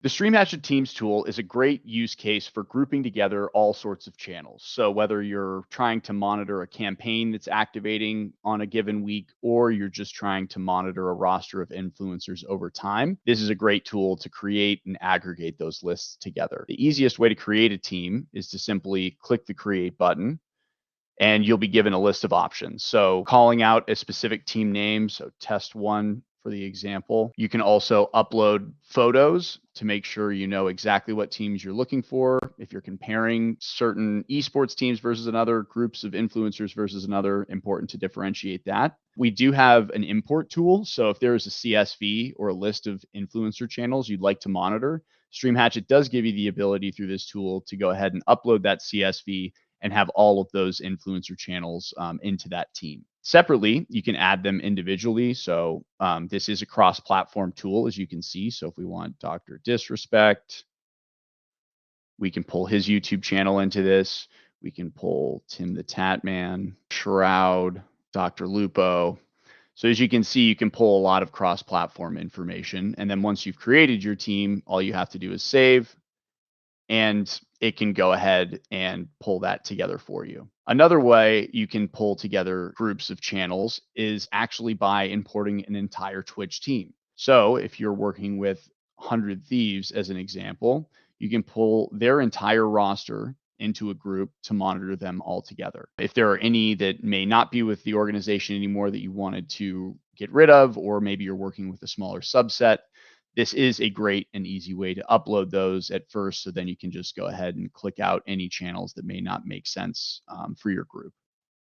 The Stream Hatchet Teams tool is a great use case for grouping together all sorts of channels. So whether you're trying to monitor a campaign that's activating on a given week, or you're just trying to monitor a roster of influencers over time, this is a great tool to create and aggregate those lists together. The easiest way to create a team is to simply click the create button, and you'll be given a list of options. So calling out a specific team name, so test one for the example. You can also upload photos to make sure you know exactly what teams you're looking for. If you're comparing certain esports teams versus another, groups of influencers versus another, important to differentiate that. We do have an import tool. So if there is a CSV or a list of influencer channels you'd like to monitor, Stream Hatchet does give you the ability through this tool to go ahead and upload that CSV and have all of those influencer channels into that team. Separately, you can add them individually. So this is a cross-platform tool, as you can see. So if we want Dr. Disrespect, we can pull his YouTube channel into this. We can pull Tim the Tatman, Shroud, Dr. Lupo. So as you can see, you can pull a lot of cross-platform information. And then once you've created your team, all you have to do is save, and it can go ahead and pull that together for you. Another way you can pull together groups of channels is actually by importing an entire Twitch team. So if you're working with 100 Thieves as an example, you can pull their entire roster into a group to monitor them all together. If there are any that may not be with the organization anymore that you wanted to get rid of, or maybe you're working with a smaller subset, this is a great and easy way to upload those at first. So then you can just go ahead and click out any channels that may not make sense for your group.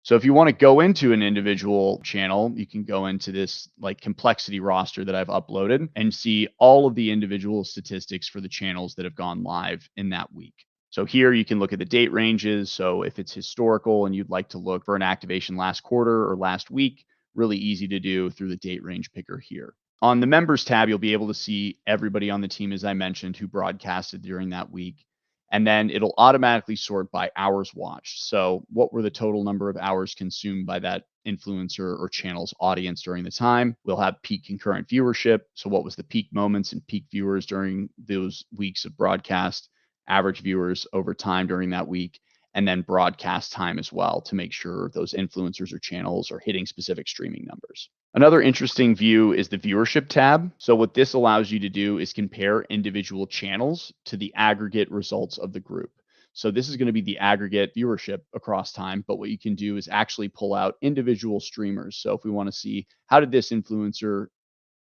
So if you want to go into an individual channel, you can go into this like complexity roster that I've uploaded and see all of the individual statistics for the channels that have gone live in that week. So here you can look at the date ranges. So if it's historical and you'd like to look for an activation last quarter or last week, really easy to do through the date range picker here. On the members tab, you'll be able to see everybody on the team, as I mentioned, who broadcasted during that week. And then it'll automatically sort by hours watched. So what were the total number of hours consumed by that influencer or channel's audience during the time? We'll have peak concurrent viewership. So what was the peak moments and peak viewers during those weeks of broadcast, average viewers over time during that week, and then broadcast time as well to make sure those influencers or channels are hitting specific streaming numbers. Another interesting view is the Viewership tab. So what this allows you to do is compare individual channels to the aggregate results of the group. So this is going to be the aggregate viewership across time, but what you can do is actually pull out individual streamers. So if we want to see how did this influencer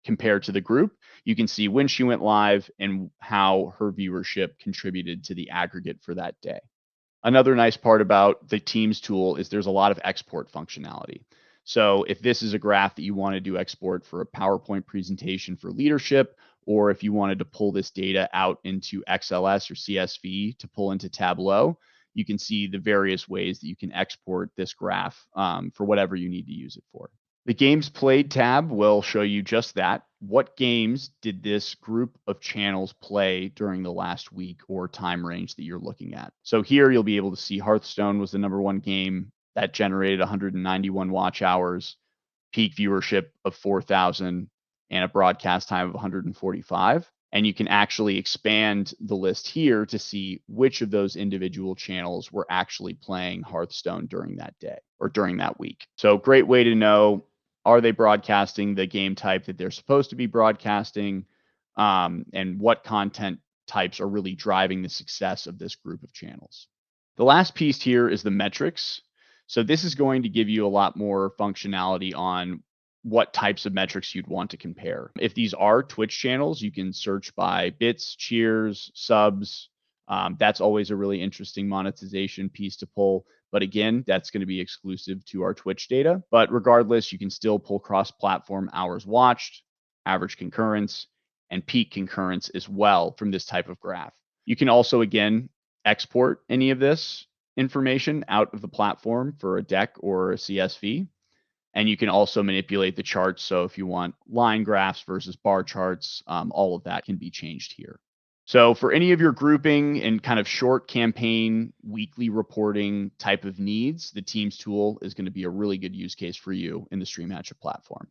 compare to the group, you can see when she went live and how her viewership contributed to the aggregate for that day. Another nice part about the Teams tool is there's a lot of export functionality. So if this is a graph that you want to do export for a PowerPoint presentation for leadership, or if you wanted to pull this data out into XLS or CSV to pull into Tableau, you can see the various ways that you can export this graph for whatever you need to use it for. The Games Played tab will show you just that. What games did this group of channels play during the last week or time range that you're looking at? So here you'll be able to see Hearthstone was the #1 game that generated 191 watch hours, peak viewership of 4,000, and a broadcast time of 145. And you can actually expand the list here to see which of those individual channels were actually playing Hearthstone during that day or during that week. So great way to know, are they broadcasting the game type that they're supposed to be broadcasting, and what content types are really driving the success of this group of channels. The last piece here is the metrics. So this is going to give you a lot more functionality on what types of metrics you'd want to compare. If these are Twitch channels, you can search by bits, cheers, subs. That's always a really interesting monetization piece to pull. But again, that's going to be exclusive to our Twitch data. But regardless, you can still pull cross-platform hours watched, average concurrence, and peak concurrence as well from this type of graph. You can also, again, export any of this information out of the platform for a deck or a CSV. And you can also manipulate the charts. So if you want line graphs versus bar charts, all of that can be changed here. So for any of your grouping and kind of short campaign, weekly reporting type of needs, the Teams tool is going to be a really good use case for you in the Stream Hatchet platform.